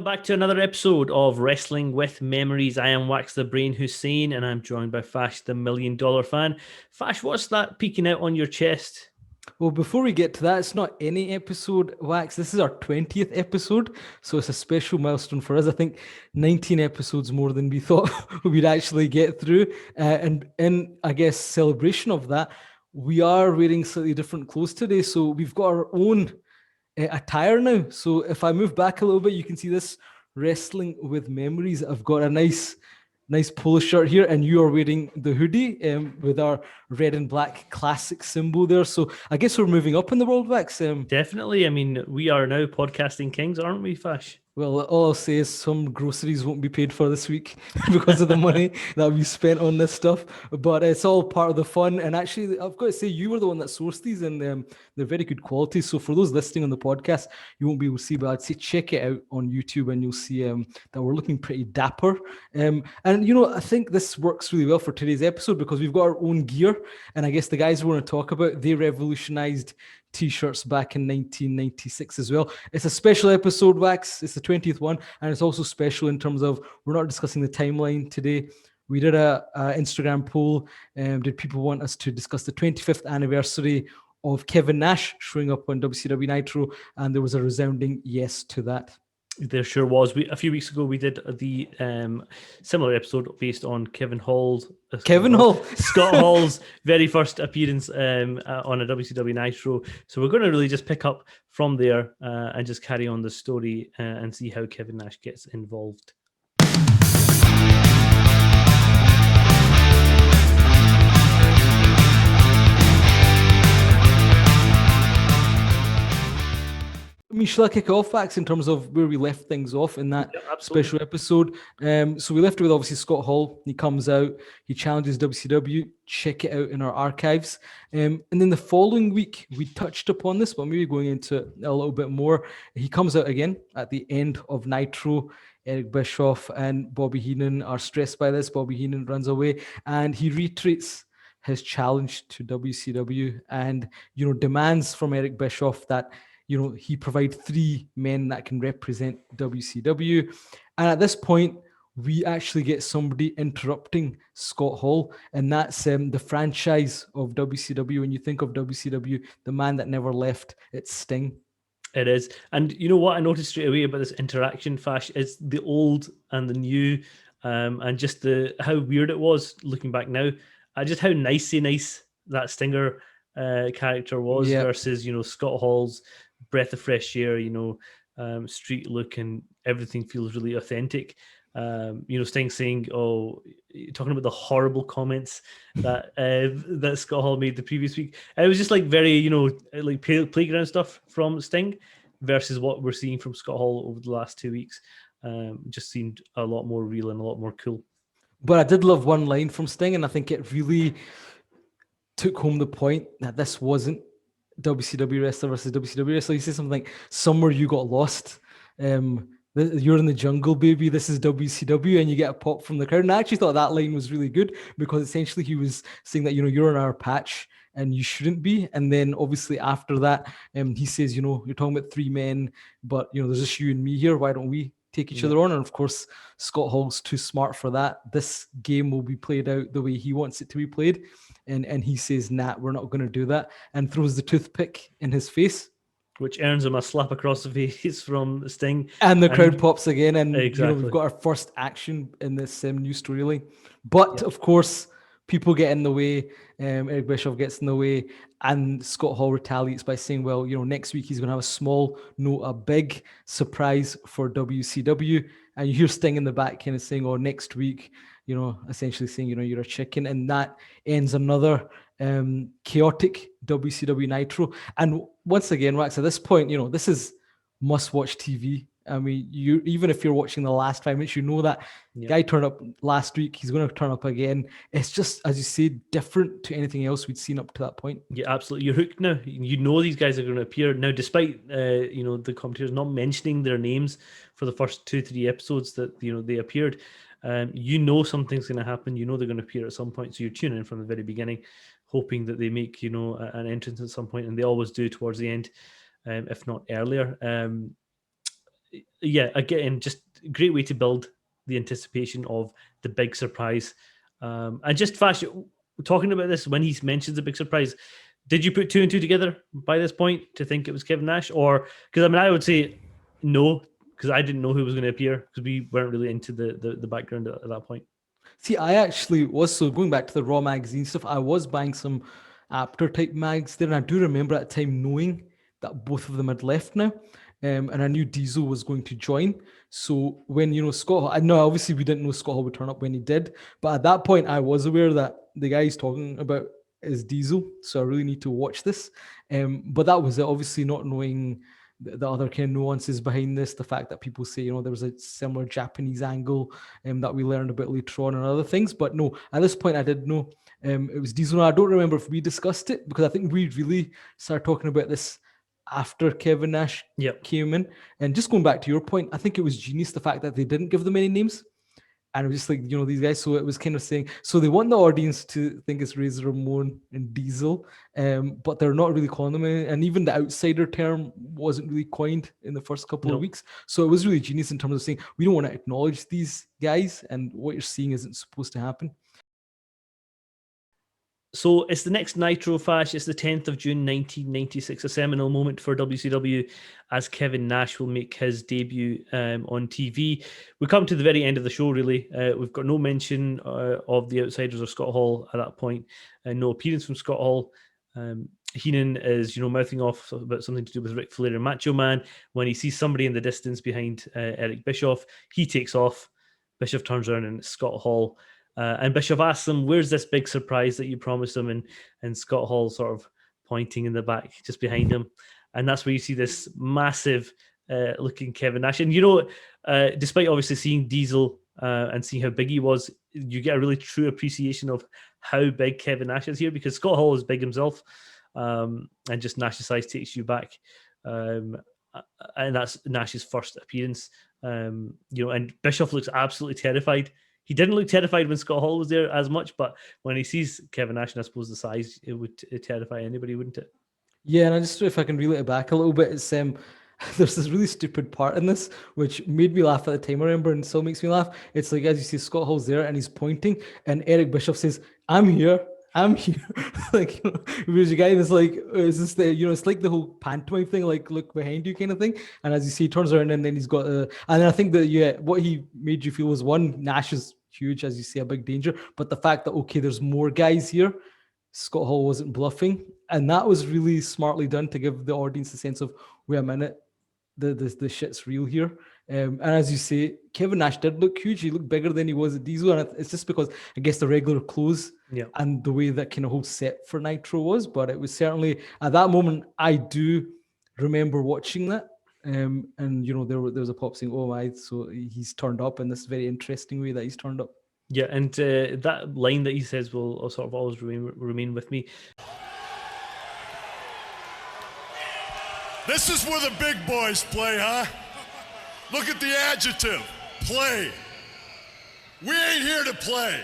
back to another episode of Wrestling with Memories. I am Wax the Brain Hussein, and I'm joined by Fash, the $1 Million Fan. Fash, what's that peeking out on your chest? Well, before we get to that, it's not any episode, Wax. This is our 20th episode, so it's a special milestone for us. I think 19 episodes more than we thought we'd actually get through. And in, I guess, celebration of that, we are wearing slightly different clothes today. So we've got our own attire now. So if I move back a little bit, you can see this Wrestling with Memories. I've got a nice polo shirt here, and you are wearing the hoodie with our red and black classic symbol there. So I guess we're moving up in the world, Wax. Definitely. I mean, we are now podcasting kings, aren't we, Fash? Well, all I'll say is some groceries won't be paid for this week because of the money that we spent on this stuff. But it's all part of the fun. And actually, I've got to say, you were the one that sourced these, and they're very good quality. So for those listening on the podcast, you won't be able to see, but I'd say check it out on YouTube, and you'll see that we're looking pretty dapper. And I think this works really well for today's episode because we've got our own gear. And I guess the guys we want to talk about, they revolutionized T-shirts back in 1996 as well. It's a special episode, Wax. It's the 20th one, and it's also special in terms of we're not discussing the timeline today. We did a Instagram poll. Did people want us to discuss the 25th anniversary of Kevin Nash showing up on WCW Nitro? And there was a resounding yes to that. There sure was. A few weeks ago, we did the similar episode based on Scott Hall's very first appearance on a WCW Nitro. So we're going to really just pick up from there and just carry on the story and see how Kevin Nash gets involved. I mean, shall I kick off, Fax, in terms of where we left things off in that special episode? So we left it with obviously Scott Hall. He comes out, he challenges WCW. Check it out in our archives. And then the following week, we touched upon this, but maybe going into it a little bit more. He comes out again at the end of Nitro. Eric Bischoff and Bobby Heenan are stressed by this. Bobby Heenan runs away, and he reiterates his challenge to WCW and, demands from Eric Bischoff that he provide 3 men that can represent WCW. And at this point, we actually get somebody interrupting Scott Hall, and that's the franchise of WCW. When you think of WCW, the man that never left, it's Sting. It is. And you know what I noticed straight away about this interaction, Fash, is the old and the new, and just how weird it was looking back now. Just how nice that Stinger character was versus, Scott Hall's breath of fresh air, street look, and everything feels really authentic. Sting saying, talking about the horrible comments that that Scott Hall made the previous week. And it was just like very, like playground stuff from Sting versus what we're seeing from Scott Hall over the last 2 weeks. Just seemed a lot more real and a lot more cool. But I did love one line from Sting, and I think it really took home the point that this wasn't WCW wrestler versus WCW wrestler. He said something like, "Somewhere you got lost. You're in the jungle, baby. This is WCW," and you get a pop from the crowd. And I actually thought that line was really good because essentially he was saying that, you're in our patch and you shouldn't be. And then obviously after that, he says, you're talking about 3 men, but there's just you and me here. Why don't we take each other on? And of course, Scott Hall's too smart for that. This game will be played out the way he wants it to be played. And he says, nah, we're not going to do that, and throws the toothpick in his face, which earns him a slap across the face from Sting. And the crowd pops again, and exactly. We've got our first action in this new storyline. But of course, people get in the way. Eric Bischoff gets in the way, and Scott Hall retaliates by saying, well, next week he's going to have a small, no, a big surprise for WCW. And you hear Sting in the back kind of saying, next week, essentially saying, you're a chicken. And that ends another chaotic WCW Nitro. And once again, Wax, at this point, this is must-watch TV. I mean, even if you're watching the last 5 minutes, that guy turned up last week. He's going to turn up again. It's just, as you say, different to anything else we'd seen up to that point. Yeah, absolutely. You're hooked now. These guys are going to appear now, despite the commentators not mentioning their names for the first 2-3 episodes that they appeared. Something's going to happen. They're going to appear at some point. So you're tuning in from the very beginning, hoping that they make an entrance at some point, and they always do towards the end, if not earlier. yeah, again, just great way to build the anticipation of the big surprise. And just Fash, talking about this, when he mentions the big surprise, did you put two and two together by this point to think it was Kevin Nash? Or, because I mean, I would say no, because I didn't know who was going to appear, because we weren't really into the background at that point. See, I actually was, so going back to the Raw magazine stuff, I was buying some Apter type mags there, and I do remember at the time knowing that both of them had left now. And I knew Diesel was going to join. So when, Scott Hall, I know obviously we didn't know Scott Hall would turn up when he did, but at that point I was aware that the guy he's talking about is Diesel. So I really need to watch this. But that was it, obviously not knowing the other kind of nuances behind this, the fact that people say, there was a similar Japanese angle that we learned about later on and other things. But no, at this point I did know it was Diesel. I don't remember if we discussed it, because I think we really started talking about this after Kevin Nash came in. And just going back to your point, I think it was genius, the fact that they didn't give them any names. And it was just like, these guys. So it was kind of saying, so they want the audience to think it's Razor Ramon and Diesel, but they're not really calling them any, and even the outsider term wasn't really coined in the first couple of weeks. So it was really genius in terms of saying, we don't want to acknowledge these guys, and what you're seeing isn't supposed to happen. So it's the next Nitro Fash. It's the 10th of June, 1996, a seminal moment for WCW as Kevin Nash will make his debut on TV. We come to the very end of the show, really. We've got no mention of the Outsiders or Scott Hall at that point. No appearance from Scott Hall. Heenan is, mouthing off about something to do with Ric Flair and Macho Man. When he sees somebody in the distance behind Eric Bischoff, he takes off. Bischoff turns around and it's Scott Hall. And Bischoff asks him, where's this big surprise that you promised him? And Scott Hall sort of pointing in the back, just behind him. And that's where you see this massive looking Kevin Nash. And, despite obviously seeing Diesel and seeing how big he was, you get a really true appreciation of how big Kevin Nash is here, because Scott Hall is big himself. And just Nash's size takes you back. And that's Nash's first appearance. And Bischoff looks absolutely terrified. He didn't look terrified when Scott Hall was there as much, but when he sees Kevin Nash, and I suppose the size, it would terrify anybody, wouldn't it? Yeah, and I just, if I can reel it back a little bit, it's there's this really stupid part in this which made me laugh at the time, I remember, and still makes me laugh. It's like, as you see, Scott Hall's there and he's pointing, and Eric Bischoff says, "I'm here." Like, there's a guy that's like, is this the, it's like the whole pantomime thing, like look behind you kind of thing. And as you see, he turns around and then he's got and I think that what he made you feel was, one, Nash is huge, as you see, a big danger, but the fact that, okay, there's more guys here, Scott Hall wasn't bluffing, and that was really smartly done to give the audience a sense of, wait a minute, the shit's real here. And as you say, Kevin Nash did look huge. He looked bigger than he was at Diesel, and it's just because, I guess, the regular clothes and the way that kind of whole set for Nitro was. But it was certainly, at that moment, I do remember watching that. And there was a pop saying, "Oh my!" So he's turned up in this very interesting way that he's turned up. Yeah, and that line that he says will sort of always remain with me. This is where the big boys play, huh? Look at the adjective, play. We ain't here to play.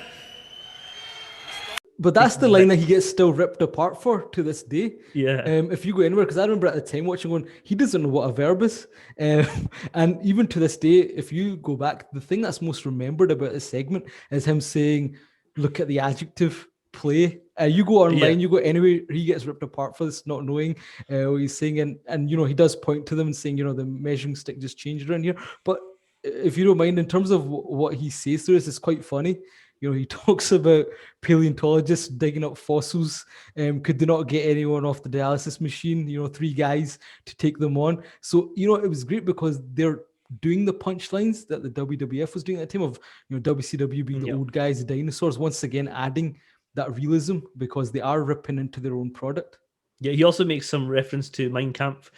But that's the line that he gets still ripped apart for to this day. Yeah. If you go anywhere, because I remember at the time watching one, he doesn't know what a verb is. And even to this day, if you go back, the thing that's most remembered about this segment is him saying, "Look at the adjective, play." You go online, you go anywhere, he gets ripped apart for this, not knowing what he's saying. And he does point to them and saying, the measuring stick just changed around here. But if you don't mind, in terms of what he says to us, it's quite funny. He talks about paleontologists digging up fossils. Could they not get anyone off the dialysis machine? 3 guys to take them on. So, it was great because they're doing the punchlines that the WWF was doing at the time of, WCW being the old guys, the dinosaurs, once again adding that realism because they are ripping into their own product. Yeah, he also makes some reference to Mein Kampf,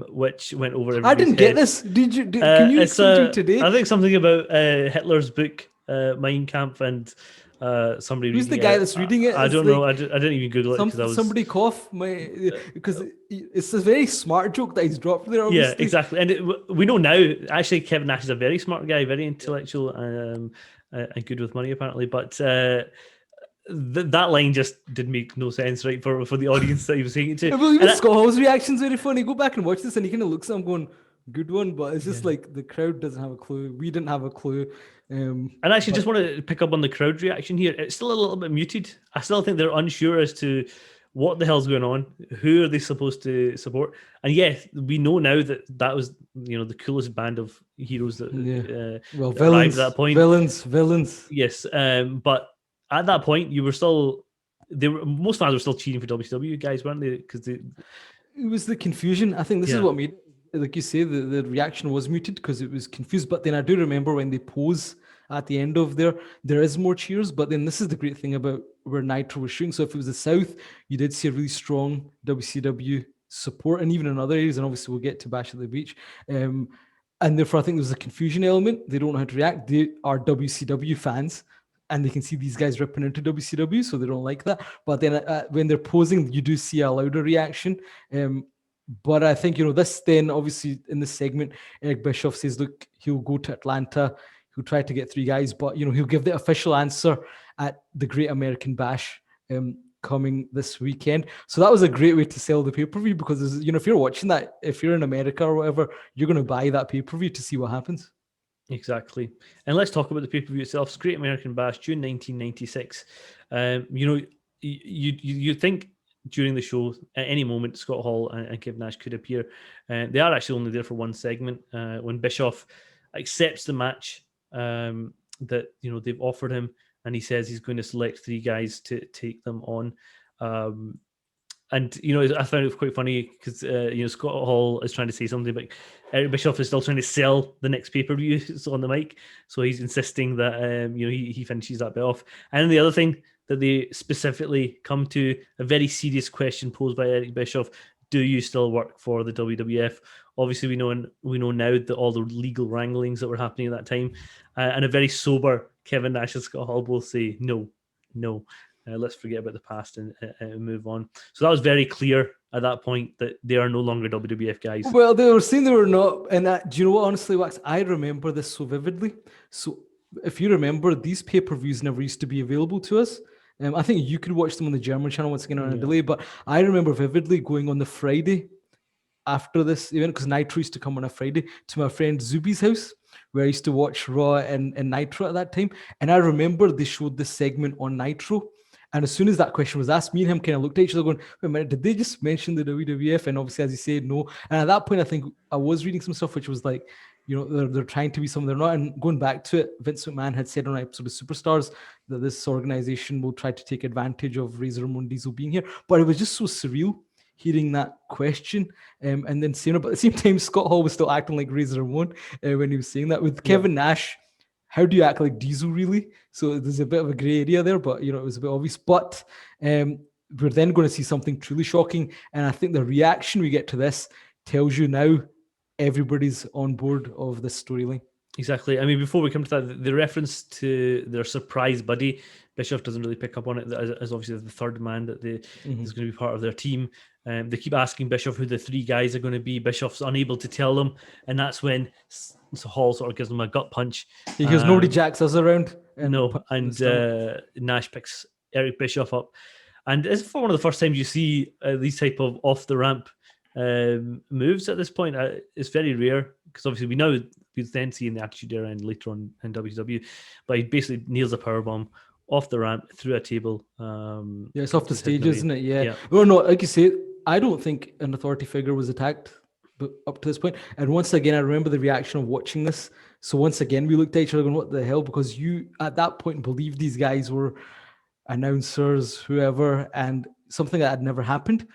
which went over. I didn't get this. Did you? Can you explain today? I think something about Hitler's book, Mein Kampf, and somebody. Who's the guy that's reading it? I don't know. I didn't even Google it because somebody cough. Because it's a very smart joke that he's dropped there. Obviously. Yeah, exactly. And we know now. Actually, Kevin Nash is a very smart guy, very intellectual, and good with money apparently. But that line just did make no sense, right, for the audience that he was saying it to. Well, even Scott Hall's reaction's very funny. Go back and watch this, and he kind of looks at him going, good one, but it's just like the crowd doesn't have a clue. We didn't have a clue. And actually, just want to pick up on the crowd reaction here. It's still a little bit muted. I still think they're unsure as to what the hell's going on. Who are they supposed to support? And yes, we know now that was the coolest band of heroes that villains arrived at that point. Villains. Yes, but at that point, you were still. Most fans were still cheering for WCW guys, weren't they? Because it was the confusion. I think this is what made, like you say, the reaction was muted because it was confused. But then I do remember when they pose at the end of there is more cheers. But then this is the great thing about where Nitro was shooting. So if it was the South, you did see a really strong WCW support, and even in other areas. And obviously, we'll get to Bash at the Beach. And therefore, I think there's a confusion element. They don't know how to react. They are WCW fans, and they can see these guys ripping into WCW, so they don't like that. But then when they're posing, you do see a louder reaction. But I think, this then, obviously, in this segment, Eric Bischoff says, look, he'll go to Atlanta. He'll try to get 3 guys, but, he'll give the official answer at the Great American Bash coming this weekend. So that was a great way to sell the pay-per-view because, if you're watching that, if you're in America or whatever, you're going to buy that pay-per-view to see what happens. Exactly. And let's talk about the pay-per-view itself. It's Great American Bash, June 1996. You think during the show, at any moment, Scott Hall and Kevin Nash could appear. They are actually only there for one segment. When Bischoff accepts the match that they've offered him, and he says he's going to select 3 guys to take them on. And I found it quite funny because Scott Hall is trying to say something, but Eric Bischoff is still trying to sell the next pay-per-view on the mic, so he's insisting that he finishes that bit off. And the other thing that they specifically come to, a very serious question posed by Eric Bischoff: do you still work for the WWF? Obviously, we know now that all the legal wranglings that were happening at that time, and a very sober Kevin Nash and Scott Hall both say no. Let's forget about the past and move on. So that was very clear at that point that they are no longer WWF guys. Well, they were saying they were not. And do you know what, honestly, Wax? I remember this so vividly. So if you remember, these pay-per-views never used to be available to us. I think you could watch them on the German channel once again on a delay. But I remember vividly going on the Friday after this event, because Nitro used to come on a Friday, to my friend Zuby's house, where I used to watch Raw and Nitro at that time. And I remember they showed this segment on Nitro. And as soon as that question was asked, me and him kind of looked at each other going, wait a minute, did they just mention the WWF? And obviously, as you said, no. And at that point, I think I was reading some stuff which was like, they're trying to be something they're not. And going back to it, Vince McMahon had said on an episode of Superstars that this organization will try to take advantage of Razor Ramon Diesel being here. But it was just so surreal hearing that question and then saying it. But at the same time, Scott Hall was still acting like Razor Ramon when he was saying that. With Kevin Nash, how do you act like Diesel, really? So there's a bit of a gray area there, but, it was a bit obvious. But we're then going to see something truly shocking. And I think the reaction we get to this tells you now everybody's on board of this storyline. Exactly. I mean, before we come to that, the reference to their surprise buddy, Bischoff doesn't really pick up on it as obviously the third man that is going to be part of their team. They keep asking Bischoff who the 3 guys are going to be. Bischoff's unable to tell them, and that's when Hall sort of gives them a gut punch. He goes, nobody jacks us around. And Nash picks Eric Bischoff up. And it's for one of the first times you see these type of off-the-ramp moves at this point. It's very rare, because obviously we then see in the Attitude Era and later on in WCW, but he basically nails a powerbomb off the ramp through a table. It's off the stage, isn't it? Yeah. Well, no, like you say, I don't think an authority figure was attacked, but up to this point. And once again, I remember the reaction of watching this. So once again, we looked at each other going, what the hell? Because you, at that point, believed these guys were announcers, whoever, and something that had never happened.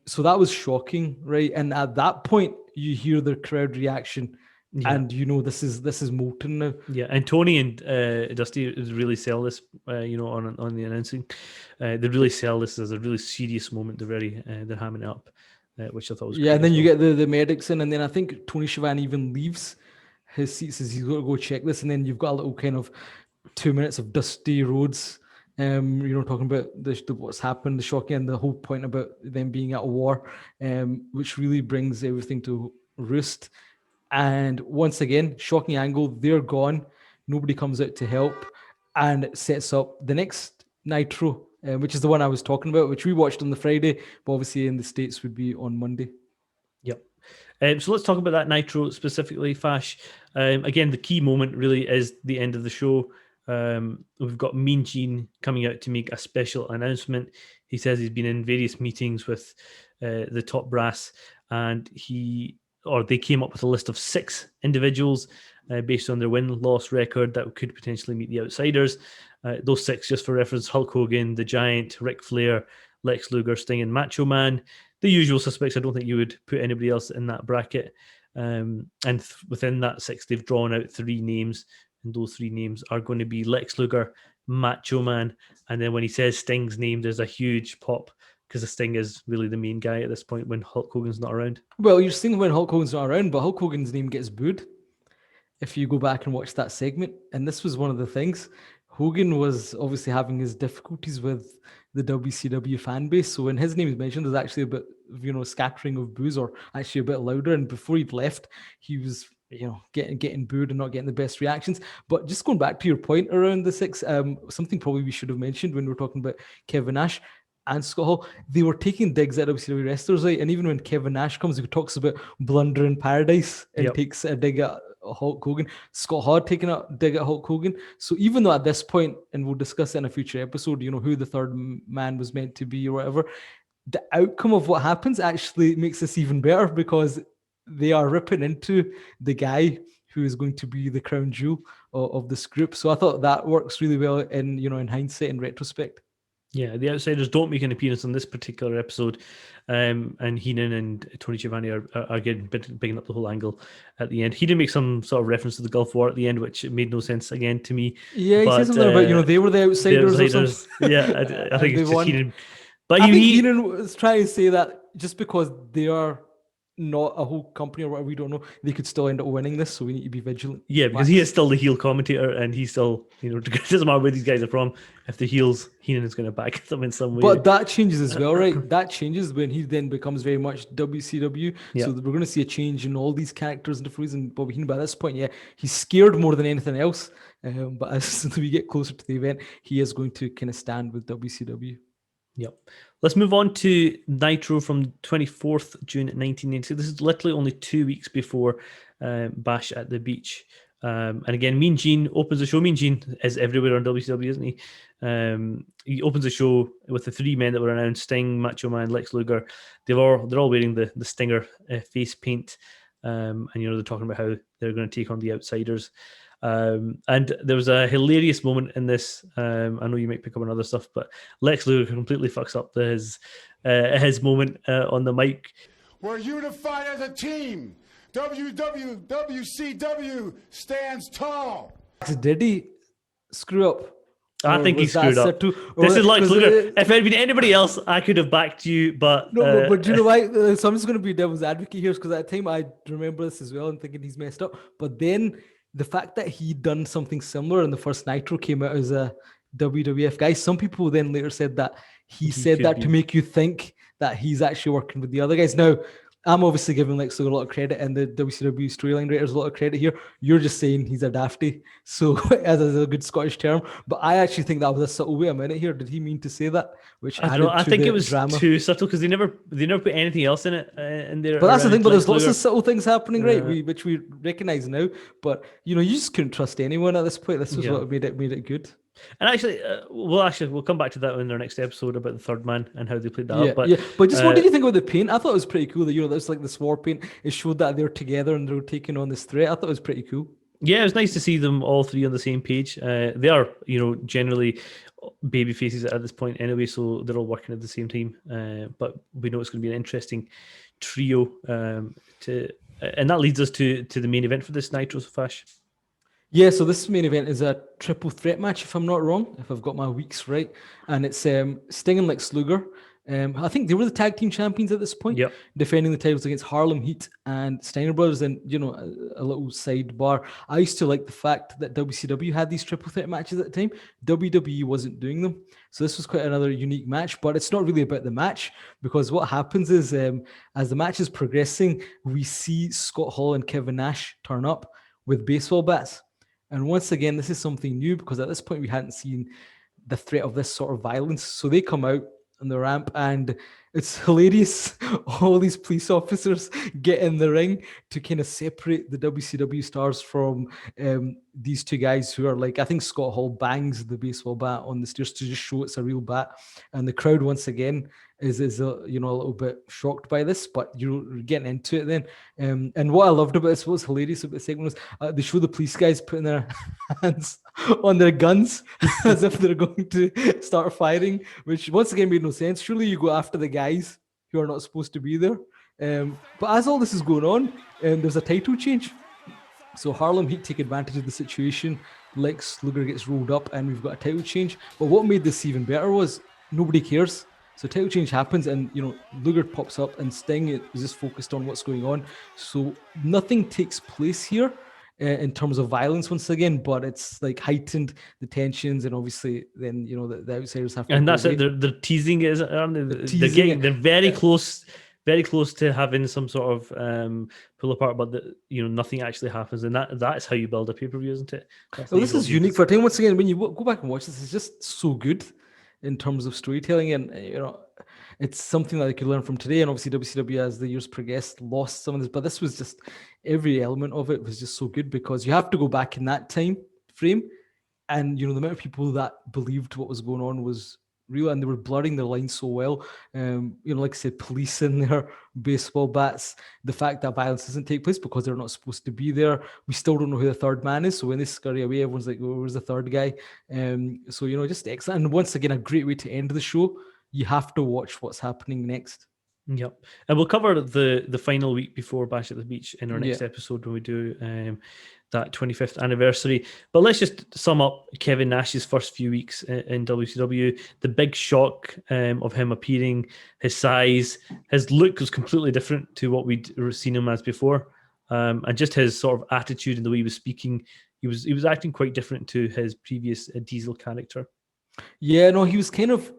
So that was shocking, right? And at that point, you hear the crowd reaction. And this is molten now. Yeah, and Tony and Dusty really sell this, on the announcing. They really sell this as a really serious moment. They're hamming it up, which I thought was and then you get the medics in, and then I think Tony Schiavone even leaves his seat, says he's got to go check this, and then you've got a little kind of 2 minutes of Dusty Rhodes, talking about what's happened, the shocking, and the whole point about them being at war, which really brings everything to roost. And once again, shocking angle, they're gone. Nobody comes out to help, and it sets up the next Nitro, which is the one I was talking about, which we watched on the Friday, but obviously in the States would be on Monday. Yep. So let's talk about that Nitro specifically, Fash. Again, the key moment really is the end of the show. We've got Mean Gene coming out to make a special announcement. He says he's been in various meetings with the top brass, and they came up with a list of 6 individuals based on their win-loss record that could potentially meet the outsiders. Those 6, just for reference: Hulk Hogan, The Giant, Ric Flair, Lex Luger, Sting, and Macho Man. The usual suspects. I don't think you would put anybody else in that bracket. And within that 6, they've drawn out 3 names, and those 3 names are going to be Lex Luger, Macho Man, and then when he says Sting's name, there's a huge pop because the Sting is really the main guy at this point when Hulk Hogan's not around. Well, you're saying when Hulk Hogan's not around, but Hulk Hogan's name gets booed if you go back and watch that segment. And this was one of the things. Hogan was obviously having his difficulties with the WCW fan base. So when his name is mentioned, there's actually a bit, scattering of boos, or actually a bit louder. And before he'd left, he was, getting booed and not getting the best reactions. But just going back to your point around the 6, something probably we should have mentioned when we were talking about Kevin Nash and Scott Hall, they were taking digs at WCW wrestlers, right? And even when Kevin Nash comes, he talks about Blunder in Paradise and takes a dig at Hulk Hogan. Scott Hall taking a dig at Hulk Hogan. So even though at this point, and we'll discuss it in a future episode, who the third man was meant to be or whatever, the outcome of what happens actually makes this even better because they are ripping into the guy who is going to be the crown jewel of this group. So I thought that works really well in hindsight and retrospect. Yeah, the outsiders don't make an appearance on this particular episode, and Heenan and Tony Schiavone are getting bigging up the whole angle at the end. He did make some sort of reference to the Gulf War at the end, which made no sense again to me. Yeah, he says something about they were the outsiders. Or something. Yeah, I think it's just Heenan. But I think Heenan was trying to say that just because they are not a whole company or whatever, we don't know, they could still end up winning this, so we need to be vigilant. Yeah, because he is still the heel commentator, and he's still, it doesn't matter where these guys are from. If the heels, Heenan is going to back them in some way. But that changes as well, right? That changes when he then becomes very much WCW. Yeah. So we're going to see a change in all these characters and different reasons. Bobby Heenan, by this point, he's scared more than anything else. But as we get closer to the event, he is going to kind of stand with WCW. Yep. Let's move on to Nitro from 24th June 1990. This is literally only 2 weeks before Bash at the Beach. And again, Mean Gene opens the show. Mean Gene is everywhere on WCW, isn't he? He opens the show with the 3 men that were announced: Sting, Macho Man, Lex Luger. They're all wearing the Stinger face paint. And they're talking about how they're going to take on the outsiders. And there was a hilarious moment in this. I know you might pick up on other stuff, but Lex Luger completely fucks up his moment on the mic. We're unified as a team. WCW stands tall. Did he screw up? I think he screwed up. This is Lex Luger. If it had been anybody else, I could have backed you, but... No, but do you know why? So I'm just going to be devil's advocate here, because at the time I remember this as well and thinking he's messed up. But then the fact that he'd done something similar in the first Nitro came out as a WWF guy, some people then later said that he said that to make you think that he's actually working with the other guys. Now, I'm obviously giving Lex Luger a lot of credit and the WCW storyline writers a lot of credit here. You're just saying he's a dafty, so as a good Scottish term. But I actually think that was a subtle way a minute here. Did he mean to say that? Which I think it was drama. Too subtle because they never put anything else in it in there. But that's the thing. But there's lots of subtle things happening, right? Which we recognize now. But you just couldn't trust anyone at this point. This was what made it good. And actually, we'll come back to that in our next episode about the third man and how they played that up. But just what did you think about the paint? I thought it was pretty cool that that's like this war paint. It showed that they're together and they're taking on this threat. I thought it was pretty cool. Yeah, it was nice to see them all 3 on the same page. They are, generally baby faces at this point anyway, so they're all working at the same time. But we know it's going to be an interesting trio. And that leads us to the main event for this Nitro, Fash. Yeah, so this main event is a triple threat match, if I'm not wrong, if I've got my weeks right. And it's Sting and Lex Luger. I think they were the tag team champions at this point, defending the titles against Harlem Heat and Steiner Brothers. And, a little sidebar. I used to like the fact that WCW had these triple threat matches at the time. WWE wasn't doing them. So this was quite another unique match, but it's not really about the match, because what happens is as the match is progressing, we see Scott Hall and Kevin Nash turn up with baseball bats. And once again, this is something new, because at this point we hadn't seen the threat of this sort of violence. So they come out on the ramp, and It's hilarious. All these police officers get in the ring to kind of separate the WCW stars from these two guys who are like, I think Scott Hall bangs the baseball bat on the stairs to just show it's a real bat. And the crowd, once again, is a little bit shocked by this, but you're getting into it then. And what I loved about this, what's hilarious about the segment was they show the police guys putting their hands on their guns as if they're going to start firing, which once again made no sense. Surely you go after the guys who are not supposed to be there. But as all this is going on, there's a title change. So Harlem Heat take advantage of the situation. Lex Luger gets rolled up and we've got a title change. But what made this even better was nobody cares. So title change happens and, Luger pops up and Sting is just focused on what's going on. So nothing takes place here in terms of violence once again, but it's like heightened the tensions and obviously then, the outsiders have to. And that's it. They're teasing it, aren't they? They're very close. Very close to having some sort of pull apart, but nothing actually happens, and that's how you build a pay-per-view, isn't it? Well, this is unique for a time. Once again, when you go back and watch this, it's just so good in terms of storytelling, and it's something that I could learn from today. And obviously, WCW as the years progressed lost some of this, but this was just every element of it was just so good because you have to go back in that time frame, and the amount of people that believed what was going on was real, and they were blurring their lines so well. Like I said, police in their baseball bats, the fact that violence doesn't take place because they're not supposed to be there. We still don't know who the third man is, so when they scurry away, everyone's like, oh, where's the third guy? So just excellent. And once again, a great way to end the show. You have to watch what's happening next. Yep. And we'll cover the final week before Bash at the Beach in our next episode when we do that 25th anniversary. But let's just sum up Kevin Nash's first few weeks in WCW. The big shock of him appearing, his size, his look was completely different to what we'd seen him as before. And just his sort of attitude and the way he was speaking, he was acting quite different to his previous Diesel character. Yeah, no, he was kind of,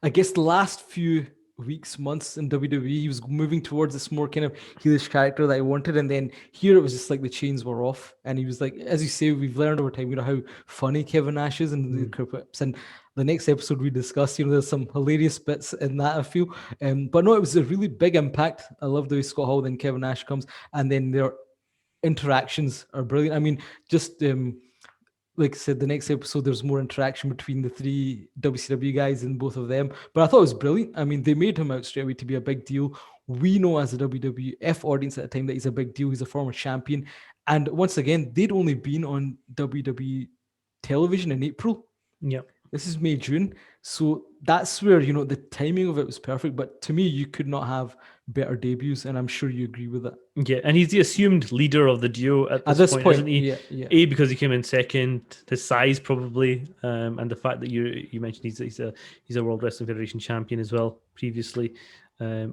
I guess the last few weeks, months in WWE, he was moving towards this more kind of heelish character that I wanted, and then here it was just like the chains were off, and he was like, as you say, we've learned over time, how funny Kevin Nash is and the clips, and the next episode we discussed, there's some hilarious bits in that, I feel, but no, it was a really big impact. I love the way Scott Hall then Kevin Nash comes, and then their interactions are brilliant. I mean, just like I said, the next episode, there's more interaction between the three WCW guys and both of them. But I thought it was brilliant. I mean, they made him out straight away to be a big deal. We know as a WWF audience at the time that he's a big deal. He's a former champion. And once again, they'd only been on WWE television in April. Yeah. This is May, June. So that's where, the timing of it was perfect. But to me, you could not have better debuts. And I'm sure you agree with that. Yeah. And he's the assumed leader of the duo at this point, isn't he? Yeah. A, because he came in second, his size probably, and the fact that you mentioned he's a World Wrestling Federation champion as well previously.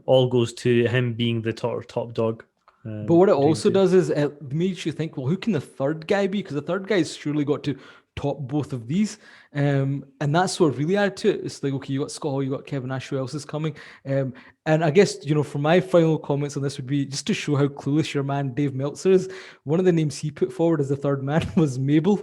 All goes to him being the top dog. But what it also does is it makes you think, well, who can the third guy be? Because the third guy's surely got to top both of these, and that's what really added to it. It's like, okay, you got Scott Hall, you got Kevin Nash, who else is coming? And I guess, for my final comments on this would be just to show how clueless your man Dave Meltzer is. One of the names he put forward as the third man was Mabel.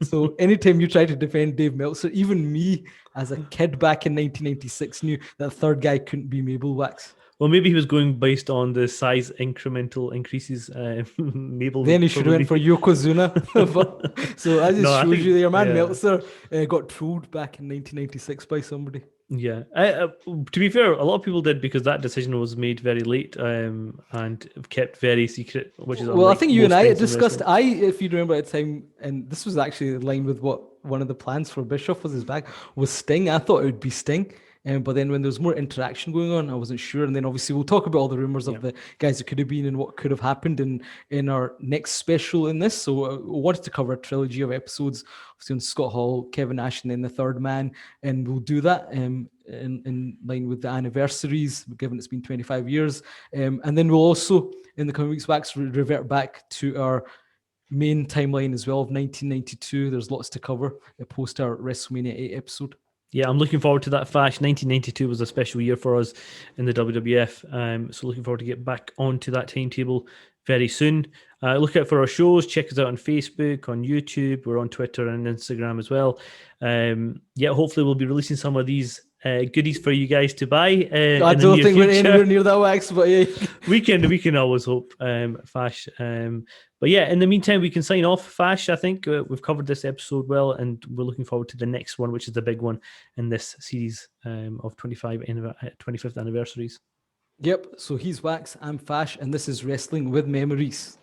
So anytime you try to defend Dave Meltzer, even me as a kid back in 1996 knew that third guy couldn't be Mabel Wax. Well, maybe he was going based on the size incremental increases. Mabel. Then he should have went for Yokozuna. So that just shows you that your man Meltzer got trolled back in 1996 by somebody. Yeah. To be fair, a lot of people did because that decision was made very late and kept very secret. Which is well, I think you and I discussed. If you remember at the time, and this was actually in line with what one of the plans for Bischoff was his back was Sting. I thought it would be Sting. But then when there was more interaction going on, I wasn't sure. And then obviously we'll talk about all the rumors of the guys that could have been and what could have happened in our next special in this. So we wanted to cover a trilogy of episodes, obviously on Scott Hall, Kevin Nash, and then the third man. And we'll do that in line with the anniversaries, given it's been 25 years. And then we'll also, in the coming weeks, revert back to our main timeline as well of 1992. There's lots to cover post our WrestleMania 8 episode. Yeah, I'm looking forward to that, Fash. 1992 was a special year for us in the WWF. So looking forward to get back onto that timetable very soon. Look out for our shows. Check us out on Facebook, on YouTube. We're on Twitter and Instagram as well. Hopefully we'll be releasing some of these goodies for you guys to buy. I don't think we're anywhere near that wax, but yeah. we can always hope, Fash. But yeah, in the meantime, we can sign off, Fash. I think we've covered this episode and we're looking forward to the next one, which is the big one in this series of 25th anniversaries. Yep. So he's Wax, I'm Fash, and this is Wrestling with Memories.